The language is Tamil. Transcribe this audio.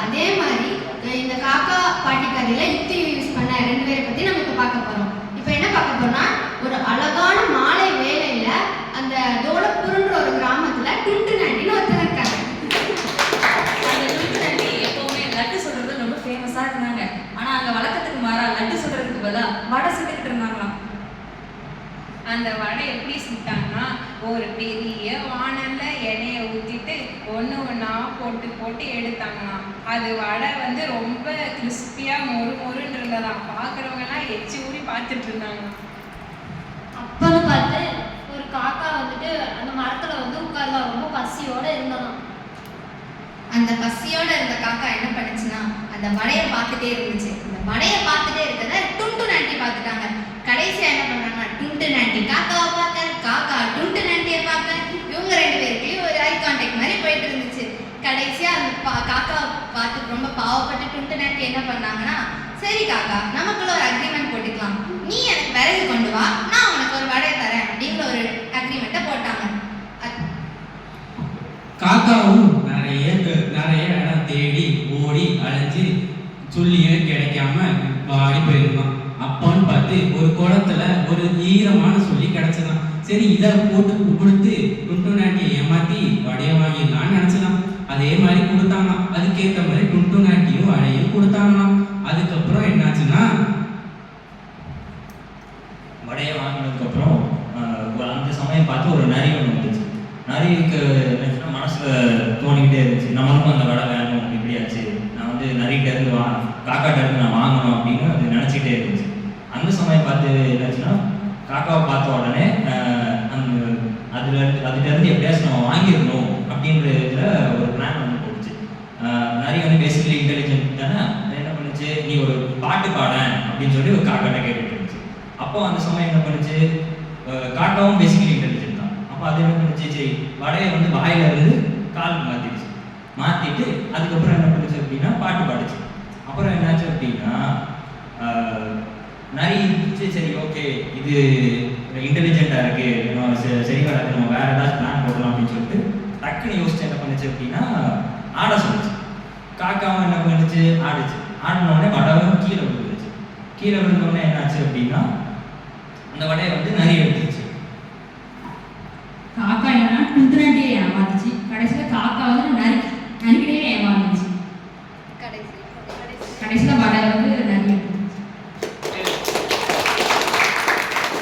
அதே மாதிரி இந்த காக்கா பாட்டி கதையில யுக்தி யூஸ் பண்ண 2 பேரை பத்தி நம்ம இப்ப பார்க்க போறோம். இப்ப என்ன பார்க்க போறோம்னா, ஒரு அழகான மாலை வேளையில அந்த தோலப்பூர்ன்ற ஒரு கிராமத்துல டுண்டு நாட்டின்னு ஒருத்தர் இருக்காங்க. அந்த டுண்டு நாட்டி எப்பவுமே லட்டு சுடுறது ரொம்ப ஃபேமஸா இருந்தாங்க. ஆனா அங்க வழக்கத்துக்கு மாறா லட்டு சுடுறதுக்கு பதிலா வடை சுட்டுக்கிட்டு இருந்தாங்களாம். அந்த வடை எப்படி சுட்டாங்கன்னா, ஒரு பெரிய வானல்ல எண்ணெயை ஊற்றிட்டு ஒன்று ஒன்றா போட்டு போட்டு எடுத்தாங்களாம். அது வடை வந்து ரொம்ப கிறிஸ்பியாக மொறுன்னு இருந்ததாம். பார்க்குறவங்கலாம் எச்சி ஊறி பார்த்துட்டு இருந்தாங்களாம். அப்பன்னு பார்த்து ஒரு காக்கா வந்துட்டு அந்த மரத்துல வந்து உட்கார்லாம் ரொம்ப பசியோட இருந்ததாம். அந்த பசியோட இருந்த காக்கா என்ன பண்ணுச்சுன்னா, அந்த வடையை பார்த்துட்டே இருந்துச்சு. அந்த வடையை பார்த்துட்டே இருக்கிறத டுண்டு நாட்டி பார்த்துட்டாங்க. கடைசியா என்ன பண்ணாங்கன்னா, டுண்டு நாட்டி காக்காவை பார்க்க, காக்கா டுண்டு நாட்டியை பார்க்க, இவங்க 2 பேருக்குள்ளயும் ஒரு ஐ கான்டாக்ட் மாதிரி போயிட்டு இருந்துச்சு. கடைசியா அந்த காக்காவை பார்த்து ரொம்ப பாவப்பட்டு டுண்டு நாட்டி என்ன பண்ணாங்கன்னா, சரி காக்கா, நமக்குள்ள ஒரு அக்ரிமெண்ட் போட்டுக்கலாம். நீ எனக்கு விறகு கொண்டு வா, நான் உனக்கு ஒரு வடையை தரேன் அப்படிங்கிற ஒரு அக்ரிமெண்ட்டை போட்டாங்க. காக்காவும் நிறைய இடம் தேடி ஓடி அலைஞ்சு சொல்லியே கிடைக்காம வாடி போயிருந்தான். அப்பான்னு பார்த்து ஒரு குளத்துல ஒரு ஈரமான சொல்லி கிடைச்சதான். சரி, இதை போட்டு கொடுத்து டுண்டு நாட்டியை ஏமாத்தி வடைய வாங்கிடலான்னு நினைச்சதான். அதே மாதிரி கொடுத்தாங்களாம். அதுக்கேற்ற மாதிரி டுண்டு நாட்டியும் வடையும் கொடுத்தாங்களாம். அதுக்கப்புறம் என்னாச்சுன்னா, வடையை வாங்கினதுக்கப்புறம் அந்த சமயம் பார்த்து ஒரு நரி ஒன்று வந்துச்சு. நரிக்கு மனசுல தோணிக்கிட்டே இருந்துச்சு, நம்மளுக்கும் அந்த வடை வேணும், இப்படியாச்சு நான் வந்து நரிகிட்ட இருந்து காக்காட்ட இருந்து நான் வாங்கணும் அப்படின்னு அது நினச்சிக்கிட்டே இருந்துச்சு. அந்த சமயம் பார்த்து என்னாச்சுன்னா, காக்காவை பார்த்த உடனே அதுலேருந்து எப்படியாச்சும் நம்ம வாங்கிடணும் அப்படின்ற இதில் ஒரு பிளான் ஒன்று போட்டுச்சு. நரி வந்து பேசிக்கலி இன்டெலிஜென்ட் தானே, என்ன பண்ணுச்சு, நீ ஒரு பாட்டு பாட அப்படின்னு சொல்லி ஒரு காக்காட்ட கேட்டுட்டு இருந்துச்சு. அப்போ அந்த சமயம் என்ன பண்ணுச்சு, காக்காவும் பேசிக்கலி இன்டெலிஜென்ட் தான். அப்போ அது என்ன பண்ணுச்சு, சரி வடையை வந்து வாயில இருந்து காலுக்கு மாற்றிடுச்சு. மாற்றிட்டு அதுக்கப்புறம் என்ன பண்ணுச்சு அப்படின்னா பாட்டு பாடுச்சு. அப்புறம் என்னாச்சு அப்படின்னா, நரி இருந்துச்சு, சரி ஓகே இது இன்டெலிஜென்ட்டாக இருக்குது, சரி வராது, நம்ம வேறு ஏதாச்சும் பிளான் போடலாம் அப்படின்னு சொல்லிட்டு டக்குன்னு யோசிச்சு என்ன பண்ணுச்சு அப்படின்னா, ஆட சொல்லிச்சு. காக்காவும் என்ன பண்ணுச்சு, ஆடிச்சு. ஆடினோடனே வடையும் கீழே விழுந்துருச்சு. கீழே விழுந்தோடனே என்னாச்சு அப்படின்னா, அந்த வடையை வந்து நரி எடுத்துச்சு.